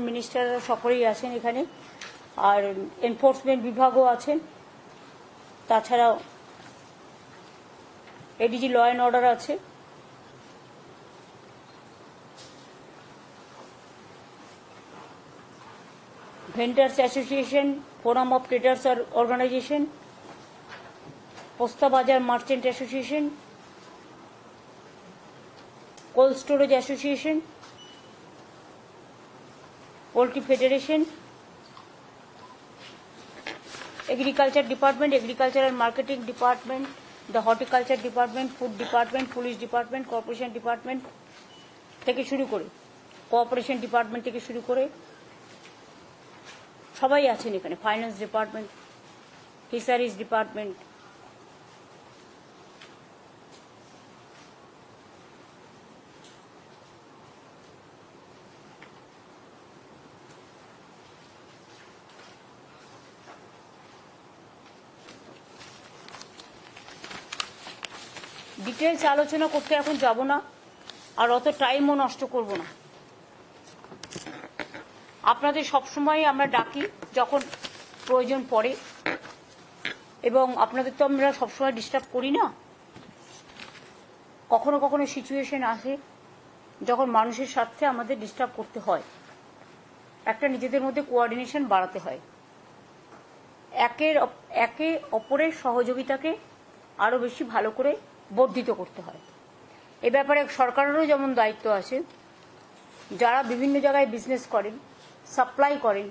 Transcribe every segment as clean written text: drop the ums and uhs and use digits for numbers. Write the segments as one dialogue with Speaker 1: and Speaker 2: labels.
Speaker 1: মিনিস্টাররা সকলেই আছেন এখানে, আর এনফোর্সমেন্ট বিভাগও আছেন, তাছাড়াও এডিজি ল অ্যান্ড অর্ডার আছে, vendors association, forum of traders organisation, Posta Bazar merchant association, cold storage association, poultry federation, agriculture department, agricultural marketing department, the horticulture department, food department, police department, corporation department থেকে শুরু করে cooperation department থেকে শুরু করে সবাই আছেন এখানে, finance department, fisheries department. Details আলোচনা করতে এখন যাব না, আর অত টাইমও নষ্ট করব না। আপনাদের সবসময় আমরা ডাকি যখন প্রয়োজন পড়ে, এবং আপনাদের তো আমরা সবসময় ডিস্টার্ব করি না। কখনো কখনো সিচুয়েশন আসে যখন মানুষের স্বার্থে আমাদের ডিস্টার্ব করতে হয়, একটা নিজেদের মধ্যে কোঅর্ডিনেশন বাড়াতে হয়, একে অপরের সহযোগিতাকে আরও বেশি ভালো করে বর্ধিত করতে হয়। এ ব্যাপারে সরকারেরও যেমন দায়িত্ব আছে, যারা বিভিন্ন জায়গায় বিজনেস করেন, সাপ্লাই করেন,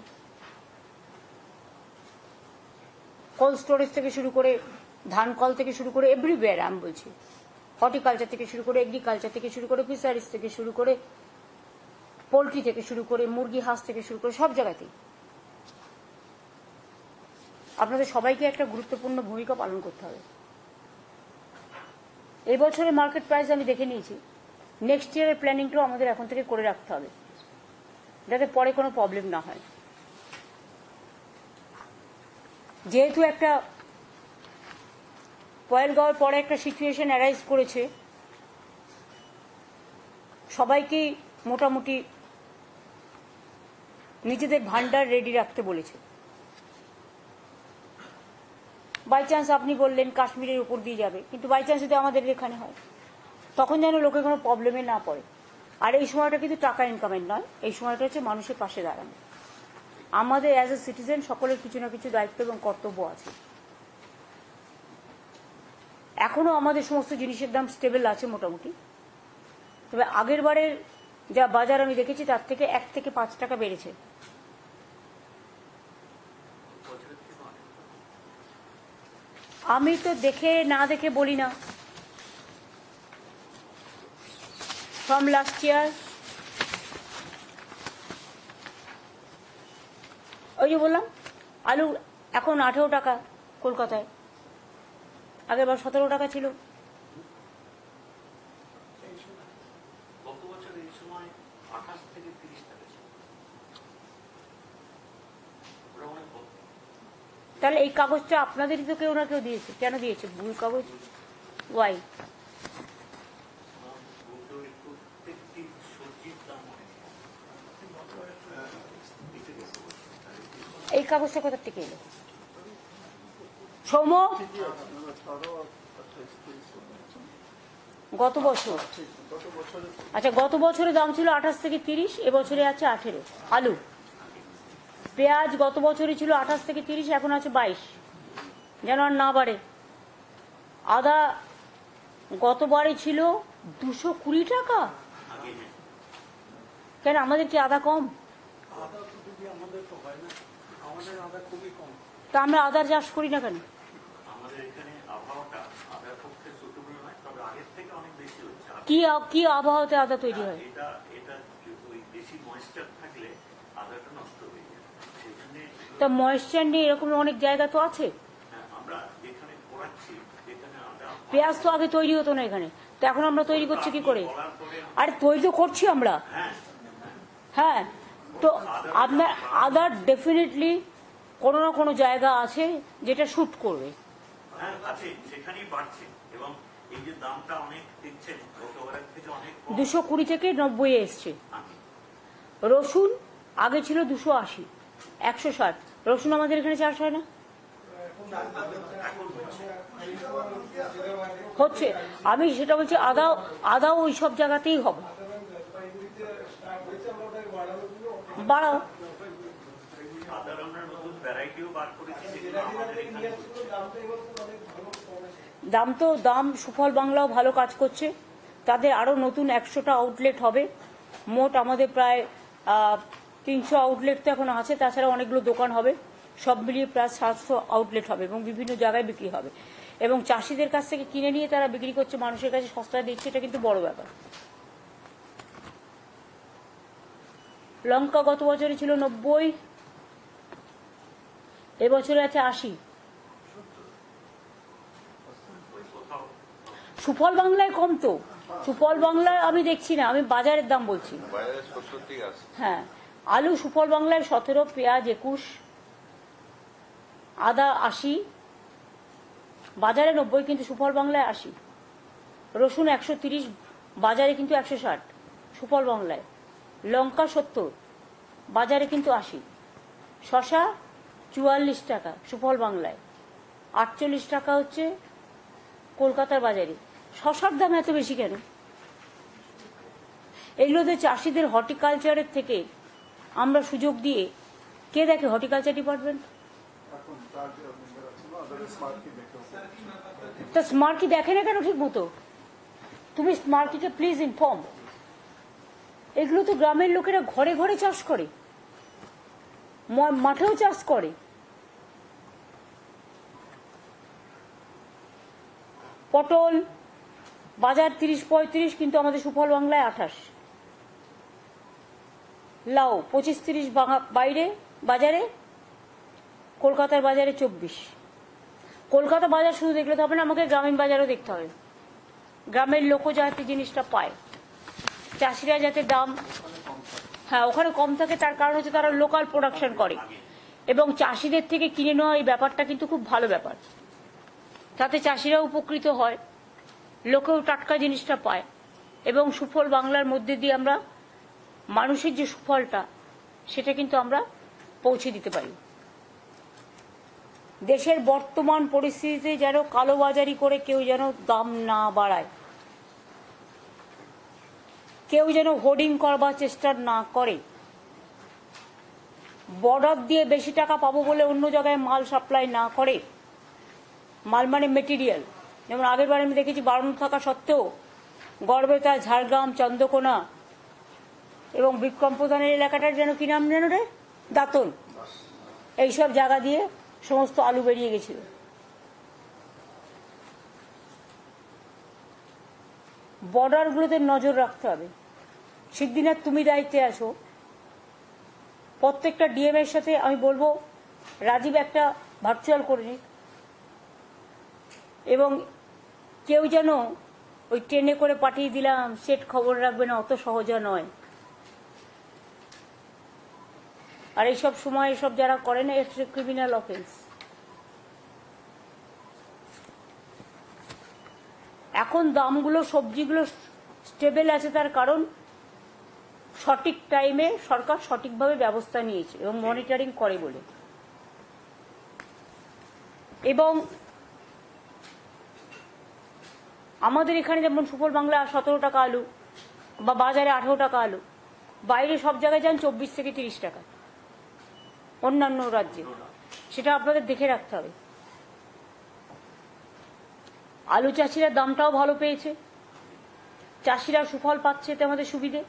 Speaker 1: কোল্ড স্টোরেজ থেকে শুরু করে, ধান কল থেকে শুরু করে, এভরিওয়্যার আমি বলছি, হর্টিকালচার থেকে শুরু করে, এগ্রিকালচার থেকে শুরু করে, ফিশারিজ থেকে শুরু করে, পোলট্রি থেকে শুরু করে, মুরগি হাঁস থেকে শুরু করে, সব জায়গাতেই আপনাদের সবাইকে একটা গুরুত্বপূর্ণ ভূমিকা পালন করতে হবে। এই বছরের মার্কেট প্রাইস আমি দেখে নিয়েছি, নেক্সট ইয়ারের প্ল্যানিংটাও আমাদের এখন থেকে করে রাখতে হবে, যাতে পরে কোনো প্রবলেম না হয়। যেহেতু একটা পয়েলগাঁওয়ের পরে একটা সিচুয়েশন অ্যারাইজ করেছে, সবাইকেই মোটামুটি নিজেদের ভান্ডার রেডি রাখতে বলেছে। বাই চান্স আপনি বললেন কাশ্মীরের উপর দিয়ে যাবে, কিন্তু বাই চান্স যদি আমাদের এখানে হয়, তখন যেন লোকে কোনো প্রবলেমে না পড়ে। আর এই সময়টা কিন্তু টাকা ইনকামের নয়, এই সময়টা হচ্ছে মানুষের পাশে দাঁড়ানো। আমাদের অ্যাজ এ সিটিজেন সকলের কিছু না কিছু দায়িত্ব এবং কর্তব্য আছে। এখনো আমাদের সমস্ত জিনিসের দাম স্টেবল আছে মোটামুটি, তবে আগের বারের যা বাজার আমি দেখেছি তার থেকে 1 থেকে 5 টাকা বেড়েছে। আমি তো দেখে না দেখে বলি না। ফ্রম লাস্ট ইয়ার ওই যে বললাম, আলু এখন 18 টাকা কলকাতায়, আগের বার 17 টাকা ছিল। তাহলে এই কাগজটা আপনাদেরই তো কেউ না কেউ দিয়েছে, কেন দিয়েছে ভুল কাগজ? ওয়াই? এই কাগজটা কোথা থেকে এলো সৌম? গত বছর, আচ্ছা গত বছরের দাম ছিল 28 থেকে 30, এবছরে আছে 18। আলু, পেঁয়াজ গত বছরই ছিল 28 থেকে 30, এখন আছে 22, যেন আর না বাড়ে। আদা গতবারে ছিল 220 টাকা, কেন আমাদের কি আদা কম? তা আমরা আদার চাষ করি না কেন? কি আবহাওয়াতে আদা তৈরি হয়? তা ময়েশ্চার নেই এরকম অনেক জায়গা তো আছে। পেঁয়াজ তো আগে তৈরি হতো না এখানে, তো এখন আমরা তৈরি করছি কি করে? আরে তৈরি তো করছি আমরা, হ্যাঁ। তো আপনার আদার ডেফিনেটলি কোনো না কোনো জায়গা আছে যেটা শুট করবে। 220 থেকে 90 এসছে। রসুন আগে ছিল 280, 160। রসুন আমাদের এখানে চাষ হয় না, হচ্ছে। আমি সেটা বলছি, আদাও ওই সব জায়গাতেই হবে, বাড়াও। দাম সুফল বাংলাও ভালো কাজ করছে, তাদের আরো নতুন 100টা আউটলেট হবে। মোট আমাদের প্রায় 300 আউটলেট তো এখন আছে, তাছাড়া অনেকগুলো দোকান হবে, সব মিলিয়ে প্রায় 700 আউটলেট হবে এবং বিভিন্ন জায়গায় বিক্রি হবে। এবং চাষিদের কাছ থেকে কিনে নিয়ে তারা বিক্রি করছে, মানুষের কাছে সস্তায় দিচ্ছে, এটা কিন্তু বড় ব্যাপার। লঙ্কা গত বছরে ছিল 90, এবছরে আছে 80। সুফল বাংলায় কম তো, সুফল বাংলায় আমি দেখছি না, আমি বাজারের দাম বলছি। হ্যাঁ, আলু সুফল বাংলায় 17, পেঁয়াজ 21, আদা 80, বাজারে 90 কিন্তু সুফল বাংলায় 80। রসুন 130, বাজারে কিন্তু 160 সুফল বাংলায়। লঙ্কা 70, বাজারে কিন্তু 80। শশা 44 টাকা সুফল বাংলায়, 48 টাকা হচ্ছে কলকাতার বাজারে। শশার দাম এত বেশি কেন? এগুলোতে চাষিদের হর্টিকালচারের থেকে আমরা সুযোগ দিয়ে, কে দেখে হর্টিকালচার ডিপার্টমেন্ট? তা স্মার্কি দেখে না কেন ঠিক মতো? তুমি স্মার্কিকে প্লিজ ইনফর্ম। এগুলো তো গ্রামের লোকেরা ঘরে ঘরে চাষ করে, মাঠেও চাষ করে। পটল বাজার 30-35, কিন্তু আমাদের সুফল বাংলায় 28। লাউ 25-30 বাইরে বাজারে, কলকাতার বাজারে 24। কলকাতা বাজার শুধু দেখলে তো হবে না, আমাকে গ্রামীণ বাজারও দেখতে হবে, গ্রামের লোকও যাতে জিনিসটা পায়, চাষিরা যাতে দাম, হ্যাঁ ওখানে কম থাকে। তার কারণ হচ্ছে তারা লোকাল প্রোডাকশন করে এবং চাষিদের থেকে কিনে নেওয়া, এই ব্যাপারটা কিন্তু খুব ভালো ব্যাপার। তাতে চাষিরা উপকৃত হয়, লোকেও টাটকা জিনিসটা পায় এবং সুফল বাংলার মধ্যে দিয়ে আমরা মানুষের যে সুফলটা, সেটা কিন্তু আমরা পৌঁছে দিতে পারি। দেশের বর্তমান পরিস্থিতিতে যেন কালোবাজারি করে কেউ যেন দাম না বাড়ায়, কেউ যেন হোর্ডিং করবার চেষ্টা না করে, বর্ডার দিয়ে বেশি টাকা পাবো বলে অন্য জায়গায় মাল সাপ্লাই না করে। মাল মানে মেটেরিয়াল, যেমন আগের বার আমি দেখেছি বারণ থাকা সত্ত্বেও গড়বেতা, ঝাড়গ্রাম, চন্দ্রকোনা এবং বিক্রম প্রধানের এলাকাটার যেন কি নাম যেন রে, দাঁতন, এইসব জায়গা দিয়ে সমস্ত আলু বেরিয়ে গেছিল। বর্ডারগুলোতে নজর রাখতে হবে। সিদ্ধিনাথ, তুমি দায়িত্বে আছো, প্রত্যেকটা ডিএম এর সাথে আমি বলবো রাজীব একটা ভার্চুয়াল করে নিক, এবং কেউ যেন ওই ট্রেনে করে পাঠিয়ে দিলাম সেট খবর রাখবে না, অত সহজা নয়। আর এইসব সময় এসব যারা করে না, এটা ক্রিমিনাল অফেন্স। এখন দামগুলো, সবজিগুলো স্টেবল আছে, তার কারণ সঠিক টাইমে সরকার সঠিকভাবে ব্যবস্থা নিয়েছে এবং মনিটরিং করে বলে। এবং আমাদের এখানে যেমন সুফল বাংলা 17 টাকা আলু, বা বাজারে 18 টাকা আলু, বাইরে সব জায়গায় যান 24 থেকে 30 টাকা, অন্যান্য রাজ্যে। সেটা আপনাদের দেখে রাখতে হবে। আলু চাষিরা দামটাও ভালো পেয়েছে, চাষিরা সুফল পাচ্ছে, এতে আমাদের সুবিধে।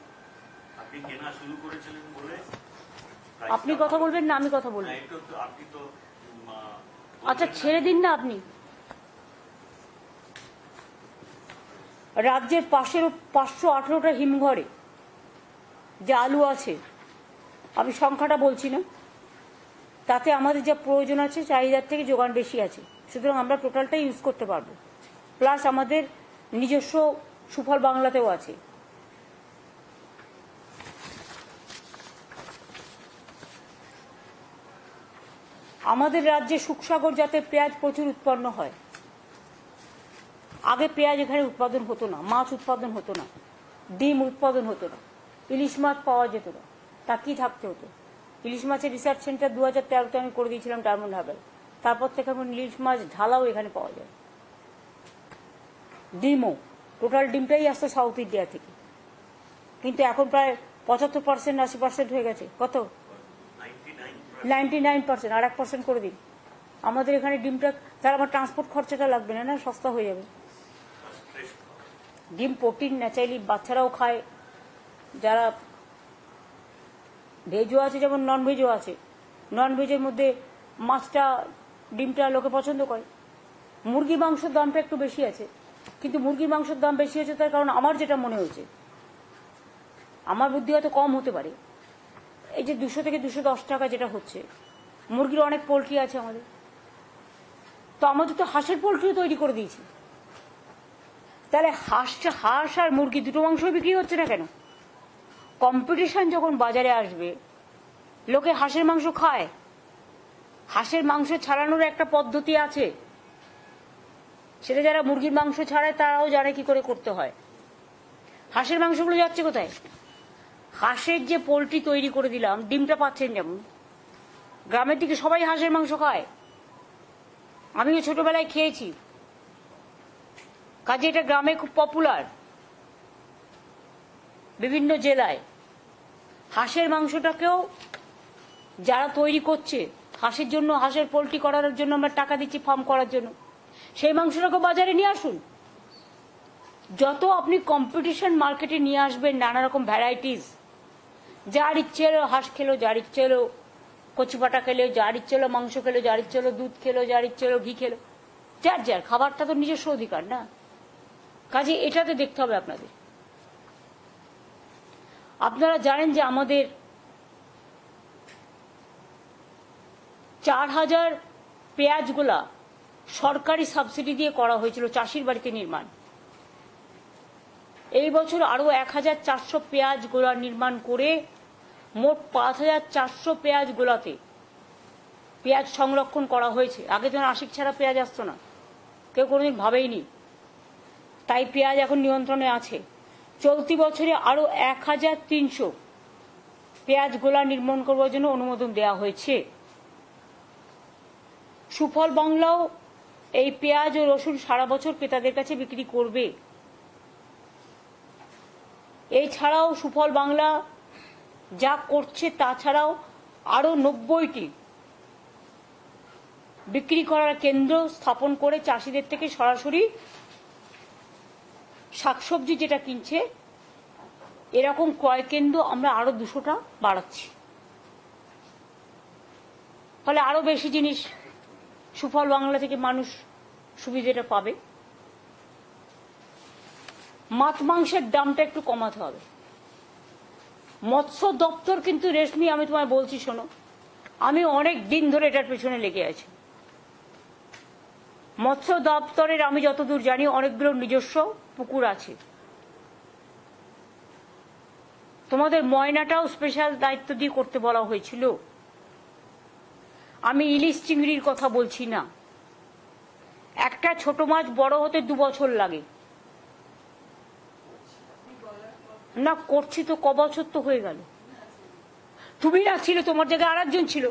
Speaker 1: আপনি কথা বলবেন না আমি কথা বলবো? আচ্ছা ছেড়ে দিন না আপনি। রাজ্যের পাশের 518টা হিমঘরে যে আলু আছে, আমি সংখ্যাটা বলছি না, তাতে আমাদের যা প্রয়োজন আছে চাহিদার থেকে যোগান বেশি আছে, সুতরাং আমরা টোটালটাই ইউজ করতে পারবো। প্লাস আমাদের নিজস্ব সুফল বাংলাতেও আছে। আমাদের রাজ্যে শুকসাগর জাতের পেঁয়াজ প্রচুর উৎপন্ন হয়। আগে পেঁয়াজ এখানে উৎপাদন হতো না, মাছ উৎপাদন হতো না, ডিম উৎপাদন হতো না, ইলিশ মাছ পাওয়া যেত না, তা কি থাকতে হতো? ইলিশ মাছের রিসার্চ সেন্টার 2013-তে আমি করে দিয়েছিলাম ডায়মন্ড হারবার। তারপর থেকে এখন ইলিশ মাছ ঢালাও এখানে পাওয়া যায়। ডিমও টোটাল ডিমটাই আসতো সাউথ ইন্ডিয়া থেকে, কিন্তু এখন প্রায় 75% 80% হয়ে গেছে। কত? 99%। আর 1% করে দিন আমাদের এখানে ডিমটা, তাহলে আমার ট্রান্সপোর্ট খরচাটা লাগবে না, না সস্তা হয়ে যাবে। ডিম প্রোটিন ন্যাচারালি বাচ্চারাও খায়, যারা ভেজও আছে যেমন নন ভেজও আছে। নন ভেজের মধ্যে মাছটা ডিমটা লোকে পছন্দ করে। মুরগি মাংসের দামটা একটু বেশি আছে, কিন্তু মুরগির মাংসের দাম বেশি হচ্ছে তার কারণ আমার যেটা মনে হয়েছে, আমার বুদ্ধি হয়তো কম হতে পারে, এই যে 200 থেকে 210 টাকা যেটা হচ্ছে, মুরগির অনেক পোলট্রি আছে আমাদের, তো আমাদের তো হাঁসের পোলট্রিও তৈরি করে দিয়েছি। তাহলে হাঁস আর মুরগি দুটো মাংস বিক্রি হচ্ছে না কেন? কম্পিটিশন যখন বাজারে আসবে, লোকে হাঁসের মাংস খায়। হাঁসের মাংস ছাড়ানোর একটা পদ্ধতি আছে, সেটা যারা মুরগির মাংস ছাড়ায় তারাও জানে কি করে করতে হয়। হাঁসের মাংসগুলো যাচ্ছে কোথায়? হাঁসের যে পোলট্রি তৈরি করে দিলাম, ডিমটা পাচ্ছেন যেমন, গ্রামের দিকে সবাই হাঁসের মাংস খায়, আমিও ছোটবেলায় খেয়েছি, কাজে এটা গ্রামে খুব পপুলার বিভিন্ন জেলায়। হাঁসের মাংসটাকেও যারা তৈরি করছে, হাঁসের জন্য, হাঁসের পোলট্রি করার জন্য আমরা টাকা দিচ্ছি ফার্ম করার জন্য, সেই মাংসটাকে বাজারে নিয়ে আসুন। যত আপনি কম্পিটিশন মার্কেটে নিয়ে আসবেন, নানা রকম ভ্যারাইটিস, যার ইচ্ছে এলো হাঁস খেলো, যার ইচ্ছে এলো কচি পাটা খেলো, যার ইচ্ছে এলো মাংস খেলো, যার ইচ্ছে এলো দুধ খেলো, যার ইচ্ছে এলো ঘি খেলো, যার যার খাবারটা তো নিজস্ব অধিকার না। কাজে এটাতে দেখতে হবে আপনাদের। আপনারা জানেন যে আমাদের 4000 পেঁয়াজগুলা সরকারি সাবসিডি দিয়ে করা হয়েছিল, চাষির বাড়িতে নির্মাণ। এই বছর আরো 1400 পেঁয়াজ গোলা নির্মাণ করে মোট 5400 পেঁয়াজ গোলাতে পেঁয়াজ সংরক্ষণ করা হয়েছে। আগে যেন আশিক ছাড়া পেঁয়াজ আসতো না, কেউ কোনোদিন ভাবেইনি, তাই পেঁয়াজ এখন নিয়ন্ত্রণে আছে। চলতি বছরে আরো 1300 পেঁয়াজ গোলা নির্মাণ করবার জন্য অনুমোদন দেওয়া হয়েছে। সুফল বাংলাও এই পেঁয়াজ ও রসুন সারা বছর ক্রেতাদের কাছে বিক্রি করবে। এছাড়াও সুফল বাংলা যা করছে তাছাড়াও আরো 90টি বিক্রি করার কেন্দ্র স্থাপন করে চাষিদের থেকে সরাসরি শাকসবজি যেটা কিনছে, এরকম ক্রয় কেন্দ্র আমরা আরো 200টা বাড়াচ্ছি। ফলে আরো বেশি জিনিস সুফল বাংলা থেকে মানুষ সুবিধাটা পাবে। মাছ মাংসের দামটা একটু কমাতে হবে। মৎস্য দপ্তর কিন্তু, রেশমি আমি তোমায় বলছি শোনো, আমি অনেক দিন ধরে এটার পেছনে লেগে আছি। মৎস্য দপ্তরের আমি যতদূর জানি অনেকগুলো নিজস্ব পুকুর আছে। তোমাদের ময়নাটাও স্পেশাল দায়িত্ব দিয়ে করতে বলা হয়েছিল। আমি ইলিশ চিংড়ির কথা বলছি না, একটা ছোট মাছ বড় হতে 2 বছর লাগে না। করছি তো, ক বছর তো হয়ে গেল। তুমি না ছিল, তোমার জায়গায় আরেকজন ছিল,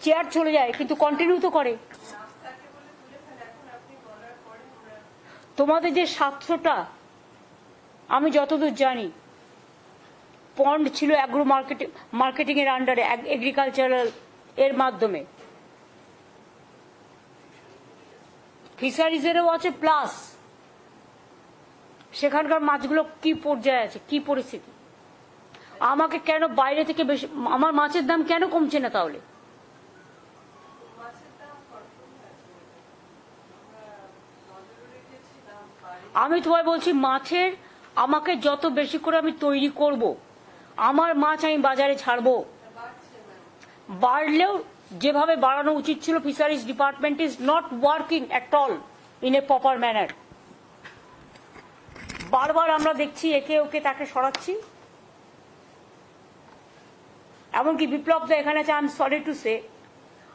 Speaker 1: চেয়ার চলে যায় কিন্তু কন্টিনিউ তো করে। তোমাদের যে 700টা আমি যতদূর জানি পন্ড ছিল অ্যাগ্রো মার্কেটিং এর আন্ডারে, এগ্রিকালচারাল এর মাধ্যমে, ফিশারিজেরও আছে, প্লাস সেখানকার মাছগুলো কি পর্যায়ে আছে, কি পরিস্থিতি। আমাকে কেন বাইরে থেকে বেশি, আমার মাছের দাম কেন কমছে না তাহলে? আমি তোমায় বলছি, মাছের আমাকে যত বেশি করে আমি তৈরি করব, আমার মাছ আমি বাজারে ছাড়বো। বাড়লেও যেভাবে বাড়ানো উচিত ছিল, fisheries department is not working at all in a proper manner. বারবার আমরা দেখছি একে ওকে তাকে সরাচ্ছি। এমনকি বিপ্লব দা এখানে আছে, I am sorry to say,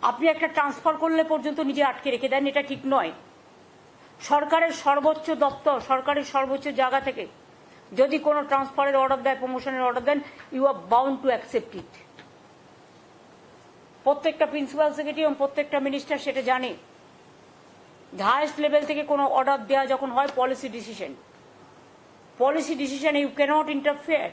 Speaker 1: আপনি একটা ট্রান্সফার করলে পর্যন্ত নিজে আটকে রেখে দেন, এটা ঠিক নয়। সরকারের সর্বোচ্চ দপ্তর, সরকারের সর্বোচ্চ জায়গা থেকে যদি কোনো ট্রান্সফারের অর্ডার দেয়, প্রমোশনের অর্ডার দেন, you are bound to accept it. প্রত্যেকটা প্রিন্সিপাল সেক্রেটারি এবং প্রত্যেকটা মিনিস্টার সেটা জানে। হাইয়েস্ট লেভেল থেকে কোনো অর্ডার দেওয়া যখন হয় policy decision you cannot interfere.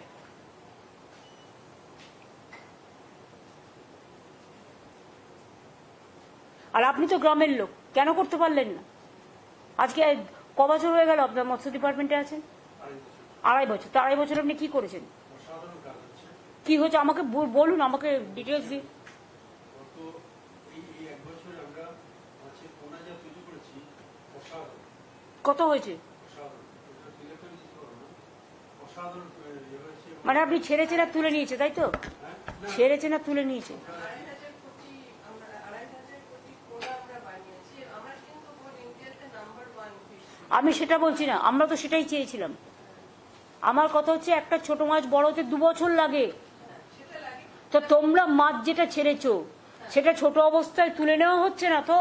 Speaker 1: আর আপনি তো গ্রামের লোক, কেন করতে পারলেন না? আজকে ক বছর হয়ে গেল আপনার মৎস্য ডিপার্টমেন্টে আছেন? 2.5 বছর। তো 2.5 বছর আপনি কি করেছেন? কি হয়েছে আমাকে বলুন, আমাকে ডিটেলস দিন। কত হয়েছে? মানে আপনি ছেড়েছেন আর তুলে নিয়েছে, তাই তো? ছেড়েছেন আর তুলে নিয়েছে। আমি সেটা বলছি না, আমরা তো সেটাই চেয়েছিলাম। আমার কথা হচ্ছে একটা ছোট মাছ বড় হতে 2 বছর লাগে। তো তোমরা মাছ যেটা ছেড়েছো সেটা ছোট অবস্থায় তুলে নেওয়া হচ্ছে না তো?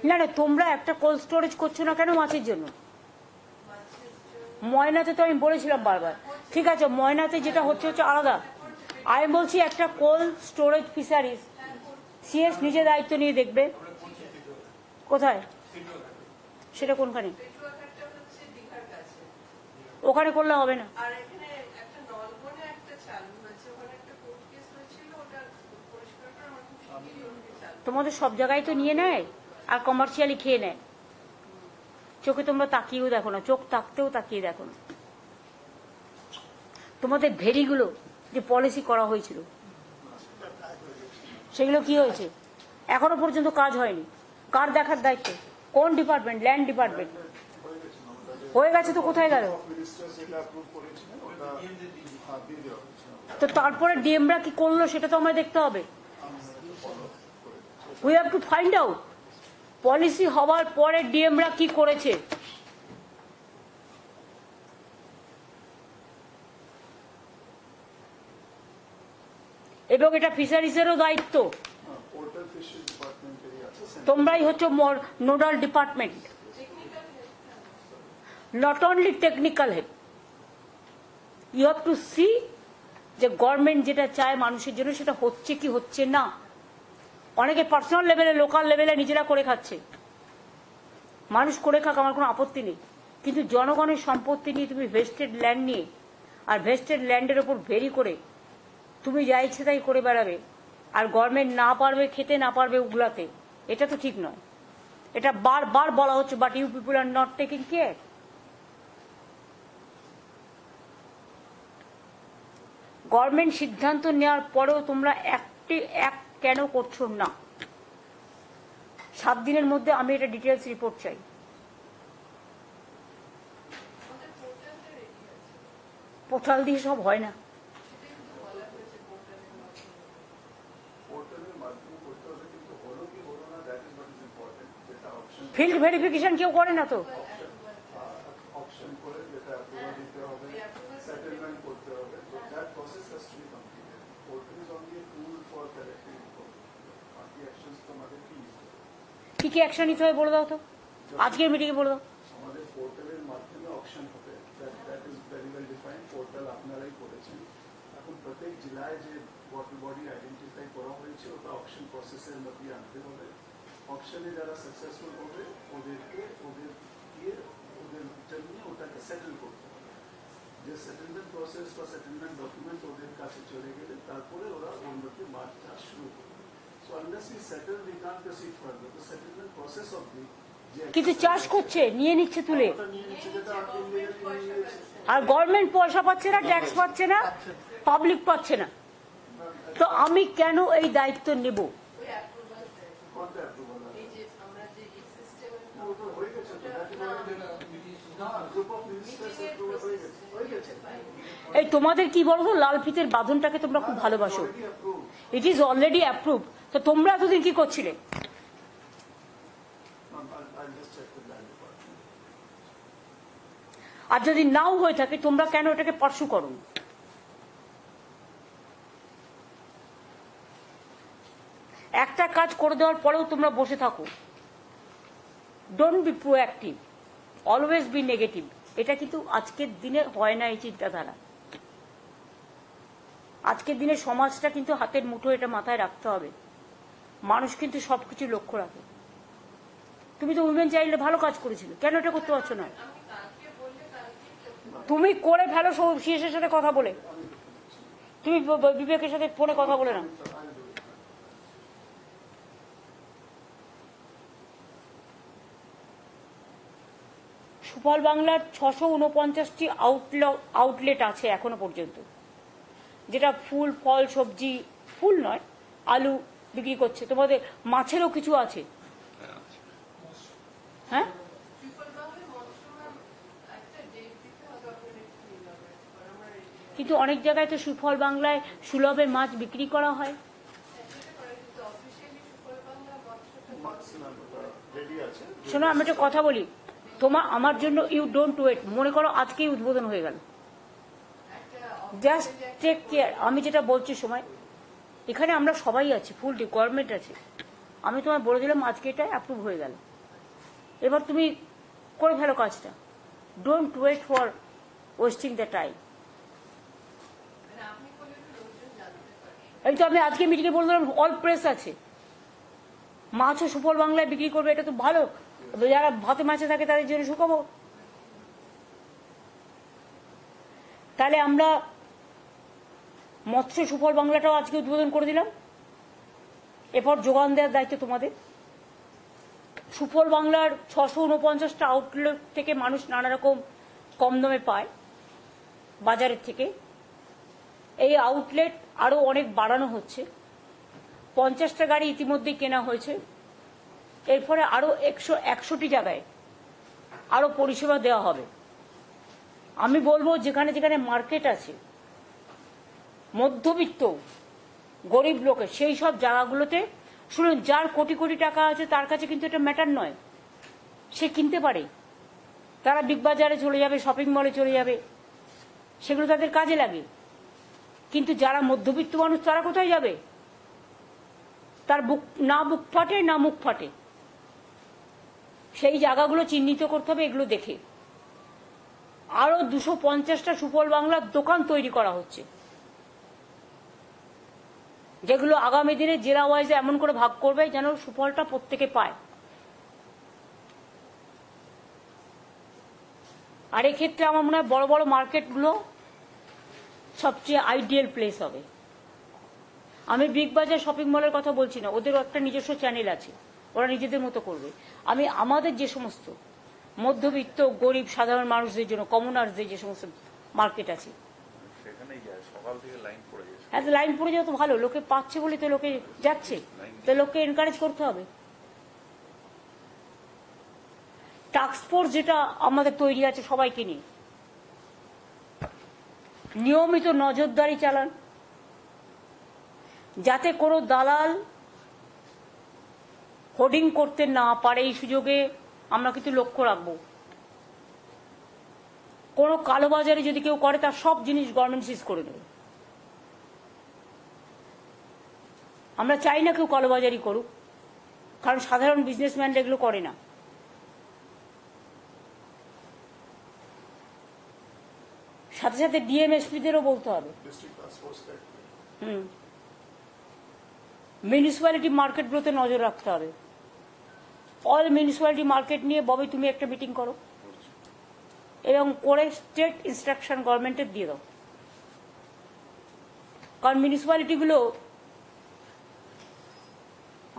Speaker 1: না না, তোমরা একটা কোল্ড স্টোরেজ করছো না কেন মাছের জন্য? ময়নাতে তো আমি বলেছিলাম বারবার, ঠিক আছে ময়নাতে যেটা হচ্ছে আলাদা। আমি বলছি একটা কোল্ড স্টোরেজ ফিশারিজ সিএস নিজে দায়িত্ব নিয়ে দেখবে। কোথায় সেটা? কোনখানে? ওখানে করলে হবে না। তোমাদের সব জায়গায় তো নিয়ে নেয় আর কমার্শিয়ালি খেয়ে নেয়। চোখে তোমরা তাকিয়েও দেখো না, চোখ তাকতেও তাকিয়ে দেখো না। তোমাদের ভেরিগুলো যে পলিসি করা হয়েছিল সেগুলো কি হয়েছে? এখনো পর্যন্ত কাজ হয়নি। কার দেখার দায়িত্ব? কোন ডিপার্টমেন্ট? Land department. হয়ে গেছে তো কোথায় গেল? তো তারপরে ডিএমরা কি করলো সেটা তো আমায় দেখতে হবে। We have to find out policy হওয়ার পরে ডিএমরা কি করেছে। এবং এটা ফিশারিজেরও দায়িত্ব। তোমরাই হচ্ছে nodal department, not only technical help. You have to see যে গভর্নমেন্ট যেটা চায় মানুষের জন্য সেটা হচ্ছে কি হচ্ছে না। অনেকে পার্সোনাল লেভেলে, লোকাল লেভেলে নিজেরা করে খাচ্ছে। মানুষ করে খাক, আমার কোনো আপত্তি নেই, কিন্তু জনগণের সম্পত্তি নিয়ে তুমি ভেস্টেড ল্যান্ড নিয়ে আর ভেস্টেড ল্যান্ডের ওপর ভেরি করে তুমি যা ইচ্ছে তাই করে বেড়াবে, আর গভর্নমেন্ট না পারবে খেতে, না পারবে উগলাতে, এটা তো ঠিক নয়। এটা বারবার বলা হচ্ছে, but you people are not taking care. Government সিদ্ধান্ত নেওয়ার পরেও তোমরা এক কেন করছো না? 7 দিনের মধ্যে আমি এটা ডিটেলস রিপোর্ট চাই। পোর্টাল দিয়ে সব হয় না। ফিল্ড ভেরিফিকেশন কেউ করে না তো। কি কি অ্যাকশন নিতে হবে বলে দাও তো, আজকের মিটিংয়ে বলে দাও।
Speaker 2: আমাদের পোর্টালের মাধ্যমে অকশন হবে, that is very well defined. Portal আপনারাই করেছেন। এখন প্রত্যেক জেলায় যে ওয়াটার বডি আইডেন্টিফাই করা হয়েছে ওটা অকশন প্রসেসের মধ্যে আনতে হবে। অকশনে যারা সাকসেসফুল হবে ওদেরকে ওদের জন্য ওটাকে সেটেল করতে হবে। যে সেটেলমেন্ট প্রসেস বা সেটেলমেন্ট ডকুমেন্ট ওদের কাছে চলে গেলে তারপরে ওরা ওর মধ্যে মাছ চাষ শুরু করবে। So unless we settle, we can't proceed further. The settlement process of the
Speaker 1: কিন্তু চাষ করছে, নিয়ে নিচ্ছে তুলে, আর গভর্নমেন্ট পয়সা পাচ্ছে না, ট্যাক্স পাচ্ছে না, পাবলিক পাচ্ছে না। তো আমি কেন এই দায়িত্ব নেব? এই তোমাদের কি বলো তো, লাল ফিতের বাঁধনটাকে তোমরা খুব ভালোবাসো। It is already approve. তো তোমরা এতদিন কি করছিলে?
Speaker 2: I'll just check with land department.
Speaker 1: আর যদি নাও হয়ে থাকে তোমরা কেন এটাকে পার্সু করো? একটা কাজ করে দেওয়ার পরেও তোমরা বসে থাকো। Don't be proactive, always be negative. এটা কিন্তু আজকের দিনে হয় না এই চিন্তাধারা। আজকের দিনে সমাজটা কিন্তু হাতের মুঠো, এটা মাথায় রাখতে হবে। মানুষ কিন্তু সবকিছু লক্ষ্য রাখে। তুমি তো উইমেন চাইল্ডে ভালো কাজ করেছিল, কেন এটা করতে পারছো না? তুমি করে ফেলো সিএসের সাথে কথা বলে, তুমি বিবেকের সাথে ফোনে কথা বলে না। সুফল বাংলার 649টি আউটলেট আছে এখনো পর্যন্ত, যেটা ফুল ফল সবজি, ফুল নয় আলু বিক্রি করছে। তোমাদের মাছেরও কিছু আছে, হ্যাঁ? কিন্তু অনেক জায়গায় তো সুফল বাংলায় সুলভে মাছ বিক্রি করা হয়। শোনো, আমি একটা কথা বলি, আমার জন্য ইউ ডোন্ট ওয়েট। মনে করো আজকেই উদ্বোধন হয়ে গেল, জাস্ট টেক কেয়ার। আমি যেটা বলছি সময়, এখানে আমরা সবাই আছি, ফুল গভর্নমেন্ট আছে। আমি তোমায় বলে দিলাম আজকে এটা অ্যাপ্রুভ হয়ে গেল, এবার তুমি করে ফেলো কাজটা। Don't wait for wasting the time. এই তো আমি আজকে মিটিংয়ে বললাম, অল প্রেস আছে, মাছও সুফল বাংলায় বিক্রি করবে, এটা তো ভালো। যারা ভাতে মাছে থাকে তাদের জন্য সুখবর। তাহলে আমরা মৎস্য সুফল বাংলাটাও আজকে উদ্বোধন করে দিলাম। এরপর যোগান দেওয়ার দায়িত্ব তোমাদের। সুফল বাংলার 649টা আউটলেট থেকে মানুষ নানা রকম কম দামে পায় বাজারের থেকে। এই আউটলেট আরো অনেক বাড়ানো হচ্ছে। 50টা গাড়ি ইতিমধ্যেই কেনা হয়েছে। এরপরে আরো 100টি জায়গায় আরো পরিষেবা দেওয়া হবে। আমি বলবো যেখানে যেখানে মার্কেট আছে, মধ্যবিত্ত গরিব লোকের, সেই সব জায়গাগুলোতে শুনুন, যার কোটি কোটি টাকা আছে তার কাছে কিন্তু এটা ম্যাটার নয়, সে কিনতে পারে। তারা বিগ বাজারে চলে যাবে, শপিং মলে চলে যাবে, সেগুলো তাদের কাজে লাগে। কিন্তু যারা মধ্যবিত্ত মানুষ তারা কোথায় যাবে? তার বুক ফাটে না মুখ ফাটে। সেই জায়গাগুলো চিহ্নিত করতে হবে এগুলো দেখে। আরো 250টা সুফল বাংলার দোকান তৈরি করা হচ্ছে, যেগুলো আগামী দিনে জেলা ওয়াইজে এমন করে ভাগ করবে যেন সুফলটা প্রত্যেকে পায়। আর এক্ষেত্রে আমার মনে হয় বড় বড় মার্কেটগুলো সবচেয়ে আইডিয়াল প্লেস হবে। আমি বিগ বাজার শপিং মলের কথা বলছি না, ওদের একটা নিজস্ব চ্যানেল আছে, ওরা নিজেদের মতো করবে। আমি আমাদের যে সমস্ত মধ্যবিত্ত গরিব সাধারণ মানুষদের জন্য, কমনার্সদের যে সমস্ত মার্কেট আছে, হ্যাঁ, লাইন পড়ে যাওয়া তো ভালো, লোকে পাচ্ছে বলে তো লোকে যাচ্ছে, তো লোককে এনকারেজ করতে হবে। টাস্ক ফোর্স যেটা আমাদের তৈরি আছে সবাইকে নিয়ে, নিয়মিত নজরদারি চালান, যাতে কোনো দালাল হোর্ডিং করতে না পারে। এই সুযোগে আমরা কিন্তু লক্ষ্য রাখবো, কোনো কালোবাজারে যদি কেউ করে তার সব জিনিস গভর্নমেন্ট সিজ করে দেবে। আমরা চাই না কেউ কালোবাজারি করুক, কারণ সাধারণ বিজনেসম্যানরা এগুলো করে না। সাথে সাথে ডিএমএসপিদেরও বলতে হবে। মিউনিসিপ্যালিটি মার্কেটগুলোতে নজর রাখতে হবে। অল মিউনিসিপ্যালিটি মার্কেট নিয়ে ববি তুমি একটা মিটিং করো এবং করে স্টেট ইনস্ট্রাকশন গভর্নমেন্টের দিয়ে দাও। কারণ মিউনিসিপ্যালিটিগুলো,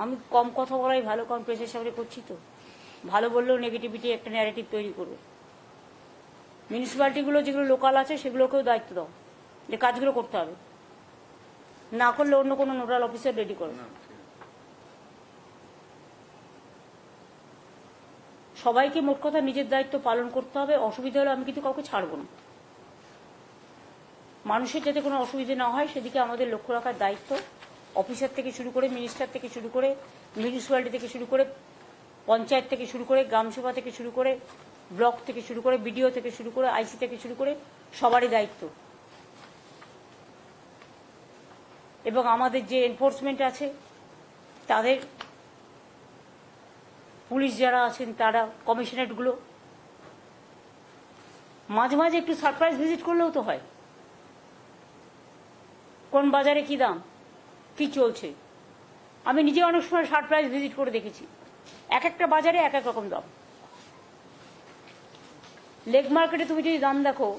Speaker 1: আমি কম কথা বলাই ভালো, কারণ প্রেসের সামনে করছি তো, ভালো বললেও নেগেটিভিটি একটা ন্যারেটিভ তৈরি করবে। মিউনিসিপ্যালিটিগুলো যেগুলো লোকাল আছে সেগুলোকেও দায়িত্ব দাও যে কাজগুলো করতে হবে, না করলে অন্য কোনো নোডাল অফিসার রেডি করো। সবাইকে মোট কথা নিজের দায়িত্ব পালন করতে হবে। অসুবিধা হলে আমি কিন্তু কাউকে ছাড়বো না। মানুষের যাতে কোনো অসুবিধা না হয় সেদিকে আমাদের লক্ষ্য রাখার দায়িত্ব অফিসার থেকে শুরু করে, মিনিস্টার থেকে শুরু করে, মিউনিসিপ্যালিটি থেকে শুরু করে পঞ্চায়েত থেকে শুরু করে, গ্রামসভা থেকে শুরু করে, ব্লক থেকে শুরু করে, বিডিও থেকে শুরু করে, আইসি থেকে শুরু করে সবারই দায়িত্ব। এবং আমাদের যে এনফোর্সমেন্ট আছে তাদের, পুলিশ যারা আছেন তারা, কমিশনারেটগুলো মাঝে মাঝে একটু সারপ্রাইজ ভিজিট করলেও তো হয়। কোন বাজারে কি দাম, কি চলছে, আমি নিজে অনেক সময় সারপ্রাইজ ভিজিট করে দেখেছি। এক একটা বাজারে এক এক রকম দাম। লেক মার্কেটে তুমি যদি দাম দেখো,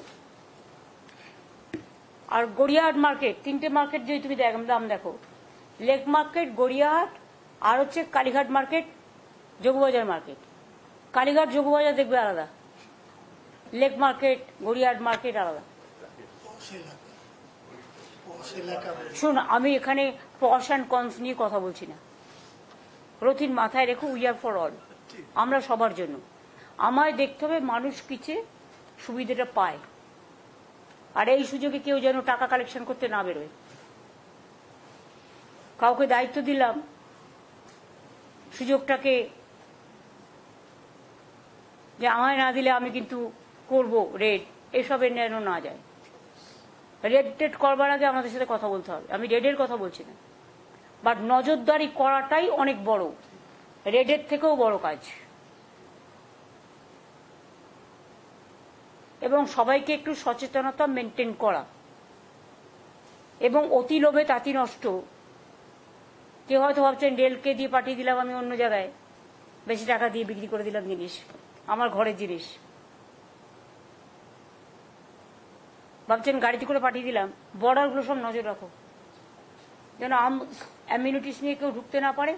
Speaker 1: আর গড়িয়াহাট মার্কেট, তিনটে মার্কেট যদি তুমি দাম দেখো, লেক মার্কেট, গড়িয়াহাট, আর হচ্ছে কালীঘাট মার্কেট, যোগবাজার মার্কেট। কালীঘাট যোগবাজার দেখবে আলাদা, লেক মার্কেট, গড়িয়াহাট মার্কেট আলাদা। শুন, আমি এখানে পশ অ্যান্ড কনস নিয়ে কথা বলছি না। রথিন মাথায় রেখো, উই আর ফর অল, আমরা সবার জন্য। আমায় দেখতে হবে মানুষ কিছে সুবিধাটা পায়, আর এই সুযোগে কেউ যেন টাকা কালেকশন করতে না বেরোয়। কাউকে দায়িত্ব দিলাম, সুযোগটাকে যে আমায় না দিলে আমি কিন্তু করব রেড, এসবের যেন না যায়। রেড টেড করবার আগে আমাদের সাথে কথা বলতে হবে। আমি রেডের কথা বলছি না, বাট নজরদারি করাটাই অনেক বড়, রেডের থেকেও বড় কাজ। এবং সবাইকে একটু সচেতনতা মেনটেন করা, এবং অতি লোভে তাঁতি নষ্ট। কেউ হয়তো ভাবছেন রেলকে দিয়ে পাঠিয়ে দিলাম আমি অন্য জায়গায়, বেশি টাকা দিয়ে বিক্রি করে দিলাম জিনিস, আমার ঘরের জিনিস। ভাবছেন গাড়িতে করে পাঠিয়ে দিলাম। বর্ডারগুলো সব নজর রাখো, যেন অ্যামিউনিটিস নিয়ে কেউ ঢুকতে না পারে,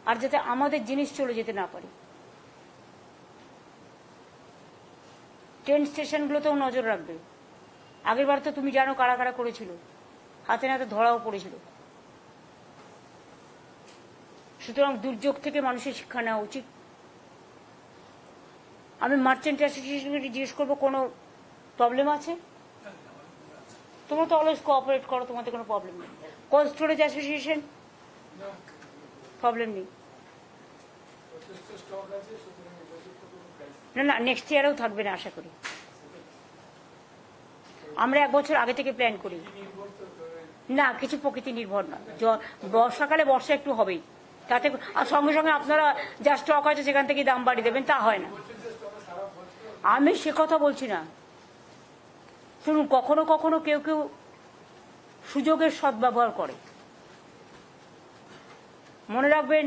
Speaker 1: আর যাতে আমাদের জিনিস চলে যেতে না পারে। ট্রেন স্টেশনগুলোতেও নজর রাখবে। আগের বার তো তুমি জানো কারা কারা করেছিল, হাতে নাতে ধরাও পড়েছিল। সুতরাং দুর্যোগ থেকে মানুষের শিক্ষা নেওয়া উচিত। আমি মার্চেন্ট অ্যাসোসিয়েশনকে জিজ্ঞেস করবো কোনো প্রবলেম আছে? তোমরা তো অলওয়েজ কোঅপারেট করো, তোমাদের কোনো প্রবলেম নেই। কোল্ড স্টোরেজ অ্যাসোসিয়েশন, প্রবলেম নেই। না না, নেক্সট ইয়ারেও থাকবে না আশা করি। আমরা 1 বছর আগে থেকে প্ল্যান করি। না, কিছু প্রকৃতি নির্ভর না। বর্ষাকালে বর্ষা একটু হবেই, তাতে আর সঙ্গে সঙ্গে আপনারা যা স্টক আছে সেখান থেকে দাম বাড়িয়ে দেবেন, তা হয় না। আমি সে কথা বলছি না। শুনুন, কখনো কখনো কেউ কেউ সুযোগের সদ্ব্যবহার করে। মনে রাখবেন,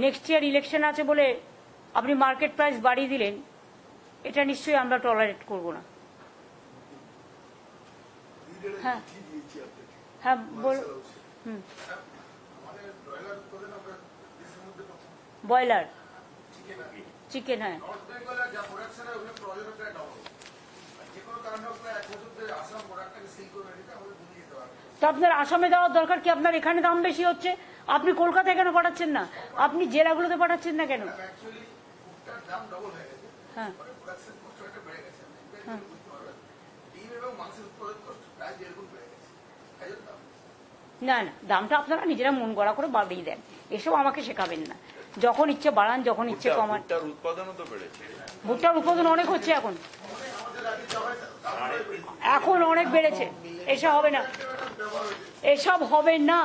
Speaker 1: নেক্সট ইয়ার ইলেকশন আছে বলে আপনি মার্কেট প্রাইস বাড়িয়ে দিলেন, এটা নিশ্চয়ই আমরা টলারেট করব না। হ্যাঁ হ্যাঁ, বল। ব্রয়লার, চিকেন, হ্যাঁ। তো আপনার আসামে দেওয়ার দরকার কি? আপনার এখানে দাম বেশি হচ্ছে, আপনি কলকাতায় কেন পাঠাচ্ছেন না? আপনি জেলাগুলোতে পাঠাচ্ছেন না কেন? হ্যাঁ হ্যাঁ, না না, দামটা আপনারা নিজেরা মন গড়া করে বাড়িয়ে দেন, এসব আমাকে শেখাবেন না। যখন ইচ্ছে বাড়ান, যখন ইচ্ছে কমান। ভুট্টার উৎপাদন অনেক হচ্ছে এখন, এখন অনেক বেড়েছে। এসব হবে না, এসব হবে না।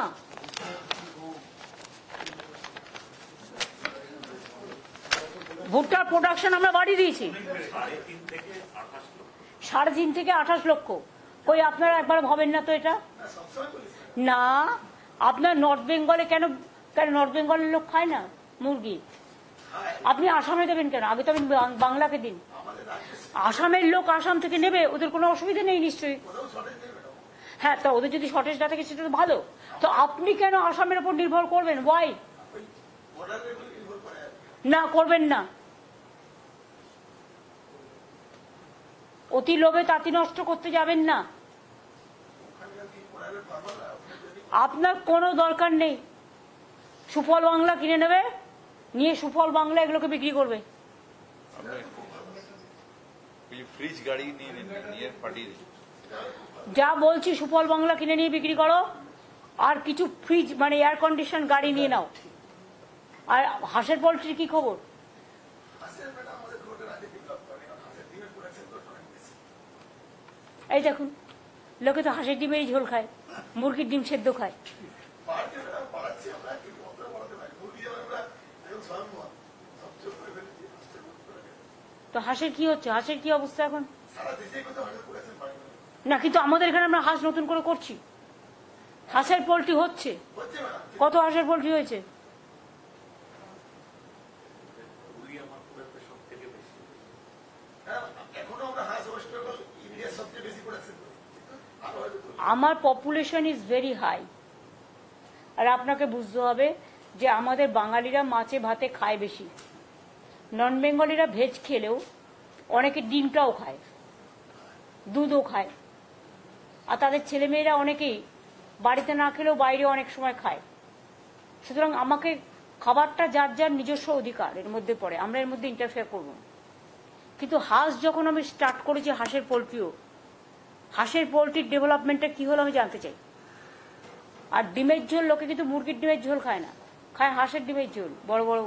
Speaker 1: ভুট্টার প্রোডাকশন আমরা বাড়িয়ে দিয়েছি 3.5 থেকে 28 লক্ষ। কই আপনারা একবার ভাবেন না তো এটা? না, আপনার নর্থ বেঙ্গলে কেন নর্থ বেঙ্গলের লোক খায় না মুরগি? আপনি আসামে দেবেন কেন? আগে তো আপনি বাংলাকে দিন। আসামের লোক আসাম থেকে নেবে, ওদের কোনো অসুবিধা নেই নিশ্চয়ই। হ্যাঁ, তা ওদের যদি শর্টেজ না থাকে সেটা তো ভালো। তো আপনি কেন আসামের উপর নির্ভর করবেন? ওয়াই? না, করবেন না। অতি লোভে তাঁতি নষ্ট করতে যাবেন না। আপনার কোনো দরকার নেই। সুফল বাংলা কিনে নেবে, নিয়ে সুফল বাংলা এগুলোকে বিক্রি করবে। যা বলছি, সুফল বাংলা কিনে নিয়ে বিক্রি করো, আর কিছু ফ্রিজ মানে এয়ার কন্ডিশন গাড়ি নিয়ে নাও। আর হাঁসের পোল্ট্রির কি খবর? এই দেখুন, লোকে তো হাঁসের ডিমেরই ঝোল খায়, মুরগির ডিম সেদ্ধ খায়। তো হাঁসের কি হচ্ছে? হাঁসের কি অবস্থা এখন? না, কিন্তু আমাদের এখানে আমরা হাঁস নতুন করে করছি, হাঁসের পোল্ট্রি হচ্ছে। কত হাঁসের পোল্ট্রি হয়েছে? আমার পপুলেশন ইজ ভেরি হাই। আর আপনাকে বুঝতে হবে যে আমাদের বাঙালিরা মাছে ভাতে খায় বেশি, নন বেঙ্গলিরা ভেজ খেলেও অনেকে ডিমটাও খায়, দুধও খায়, আর তাদের ছেলেমেয়েরা অনেকেই বাড়িতে না খেলেও বাইরে অনেক সময় খায়। সুতরাং আমাকে খাবারটা যার যার নিজস্ব অধিকার এর মধ্যে পড়ে, আমরা এর মধ্যে ইন্টারফেয়ার করব। কিন্তু হাঁস যখন আমি স্টার্ট করেছি, হাঁসের পোল্ট্রিও, হাঁসের পোল্ট্রির ডেভেলপমেন্টটা কি হলো আমি জানতে চাই। আর ডিমের ঝোল, লোকে কিন্তু মুরগির ডিমের ঝোল খায় না, খায় হাঁসের ডিমের ঝোল বড় বড়,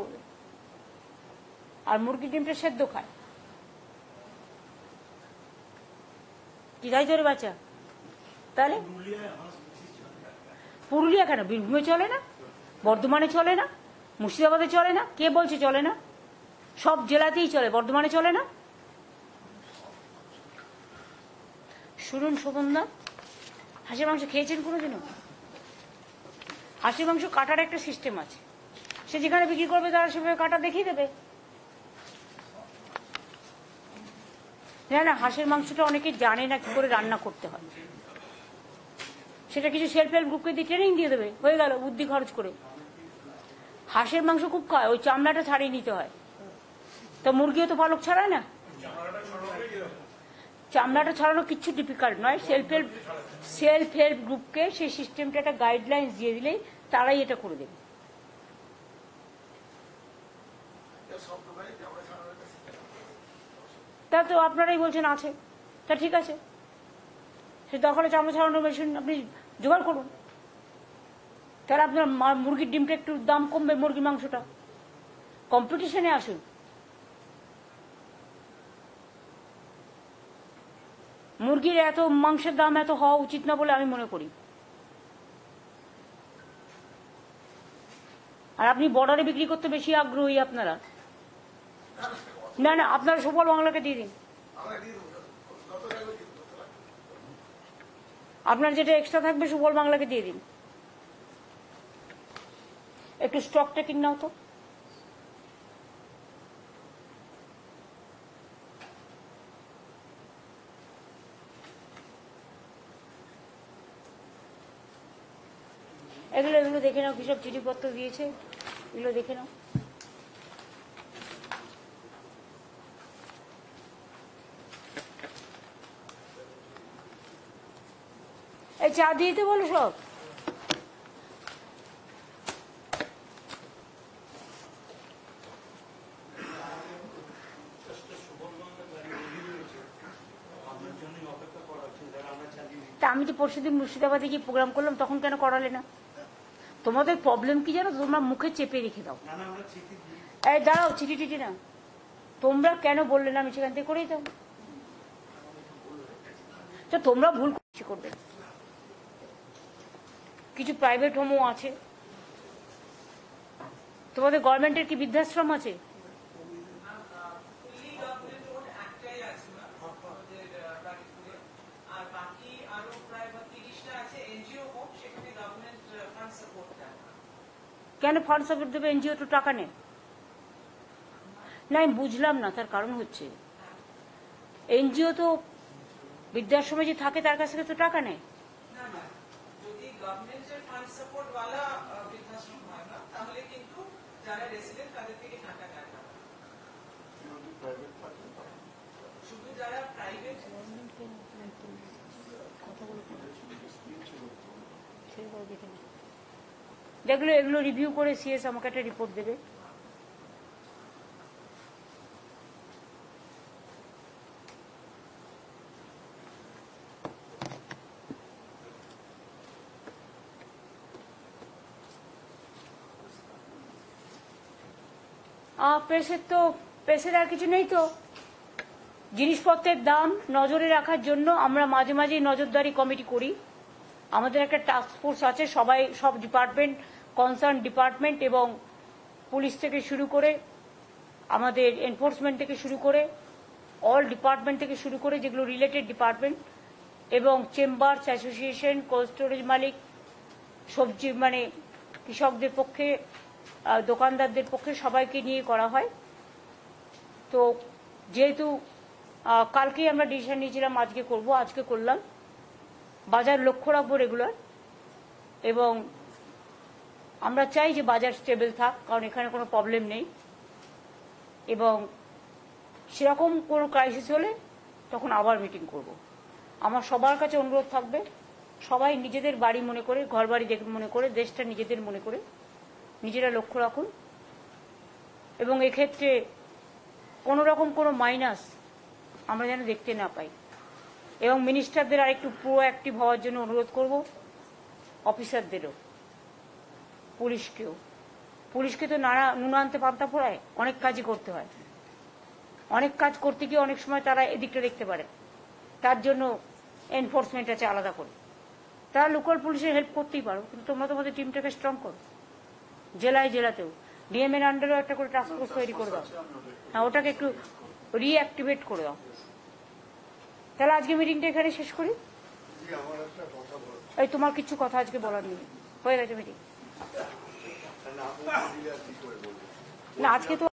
Speaker 1: আর মুরগির ডিমটা সেদ্ধ খায়। কি তাই তোর বাচ্চা? তাহলে পুরুলিয়া কেন? বীরভূমে চলে না, বর্ধমানে চলে না, মুর্শিদাবাদে চলে না? কে বলছে চলে না? সব জেলাতেই চলে, বর্ধমানে চলে না? শুনুন শোভনদা, হাঁসের মাংস খেয়েছেন কোনোদিনও? হাঁসের মাংস কাটার একটা সিস্টেম আছে, সে যেখানে বিক্রি করবে তারা সেভাবে কাটা দেখিয়ে দেবে। না, হাঁসের মাংসটা অনেকে জানে না কি করে রান্না করতে হয়, সেটা কিছু সেলফ হেল্প গ্রুপকে দিয়ে ট্রেনিং দিয়ে দেবে, হয়ে গেল, বুদ্ধি খরচ করে। হাঁসের মাংস খুব খায়, ওই চামড়াটা ছাড়িয়ে নিতে হয়। তো মুরগিও তো পালক ছাড়ায় না, চামড়াটা ছাড়ানো কিচ্ছু ডিফিকাল্ট নয়। সেলফ হেল্প গ্রুপকে সেই সিস্টেমটা একটা গাইডলাইন্স দিয়ে দিলেই তারাই এটা করে দেবে। তা তো আপনারাই বলছেন আছে, তা ঠিক আছে, সে দরকারে চামড়া ছাড়ানোর মেশিন আপনি জোগাড় করুন, তাহলে আপনার মুরগির ডিমটা একটু দাম কমবে, মুরগির মাংসটা। কম্পিটিশনে আসুন। মুরগির এত মাংসের দাম এত হওয়া উচিত না বলে আমি মনে করি। আর আপনি বর্ডারে বিক্রি করতে বেশি আগ্রহী আপনারা। না, আপনারা সুফল বাংলাকে দিয়ে দিন, আপনার যেটা এক্সট্রা থাকবে সুফল বাংলাকে দিয়ে দিন। একটু স্টক টেকিং নাও তো। এগুলো দেখে নাও, কিসব চিঠিপত্র দিয়েছে, এগুলো দেখে নাও। এই চা দিতে বলো সব। তা আমি তো পরশুদিন মুর্শিদাবাদে গিয়ে প্রোগ্রাম করলাম, তখন কেন করালে না? তোমাদের প্রবলেম কি জানো? তোমরা মুখে চেপে রেখে দাও। এই দাঁড়াও, চিঠি টিটি না, তোমরা কেন বললে না? আমি সেখান থেকে করেই দাও। তো তোমরা ভুল করবে। কিছু প্রাইভেট হোমও আছে, তোমাদের গভর্নমেন্টের কি বৃদ্ধাশ্রম আছে? কেন ফান্ড সাপোর্ট দেবে? এনজিও তো টাকা নেই। না, আমি বুঝলাম না, তার কারণ হচ্ছে এনজিও তো বৃদ্ধাশ্রমে যে থাকে তার কাছ থেকে তো টাকা নেয়। দেখলো, এগুলো রিভিউ করে সিএস আমাকে একটা রিপোর্ট দেবে। প্রেসের আর কিছু নেই তো। জিনিসপত্রের দাম নজরে রাখার জন্য আমরা মাঝে মাঝেই নজরদারি কমিটি করি। আমাদের একটা টাস্ক ফোর্স আছে, সব ডিপার্টমেন্ট, কনসার্ন ডিপার্টমেন্ট এবং পুলিশ থেকে শুরু করে আমাদের এনফোর্সমেন্ট থেকে শুরু করে অল ডিপার্টমেন্ট থেকে শুরু করে যেগুলো রিলেটেড ডিপার্টমেন্ট এবং চেম্বার্স অ্যাসোসিয়েশন, কোল্ড স্টোরেজ মালিক, সবজি মানে কৃষকদের পক্ষে, দোকানদারদের পক্ষে সবাইকে নিয়ে করা হয়। তো যেহেতু কালকেই আমরা ডিসিশন নিয়েছিলাম আজকে করব, আজকে করলাম। বাজার লক্ষ্য রাখবো রেগুলার এবং আমরা চাই যে বাজার স্টেবল থাক, কারণ এখানে কোনো প্রবলেম নেই এবং সেরকম কোনো ক্রাইসিস হলে তখন আবার মিটিং করব। আমার সবার কাছে অনুরোধ থাকবে, সবাই নিজেদের বাড়ি মনে করে, ঘর বাড়ি মনে করে, দেশটা নিজেদের মনে করে নিজেরা লক্ষ্য রাখুন এবং এক্ষেত্রে কোনো রকম কোনো মাইনাস আমরা যেন দেখতে না পাই এবং মিনিস্টারদের আরেকটু প্রোঅ্যাক্টিভ হওয়ার জন্য অনুরোধ করব, অফিসারদেরও, পুলিশকে তো নুন আনতে পান্তা ফোড়ায়, অনেক কাজই করতে হয়। অনেক কাজ করতে গিয়ে অনেক সময় তারা এদিকটা দেখতে পারে, তার জন্য এনফোর্সমেন্ট আছে আলাদা করে। তারা লোকাল পুলিশের হেল্প করতেই পারো, কিন্তু তোমরা তোমাদের টিমটাকে স্ট্রং করো। জেলাতেও ডিএম এর আন্ডারেও একটা করে টাস্ক ফোর্স তৈরি করে দাও, হ্যাঁ ওটাকে একটু রিঅ্যাক্টিভেট করে দাও। তাহলে আজকে মিটিংটা এখানে শেষ করি। এই তোমার কিছু কথা আজকে বলার নেই, হয়ে গেছে মিটিং। না আজকে তো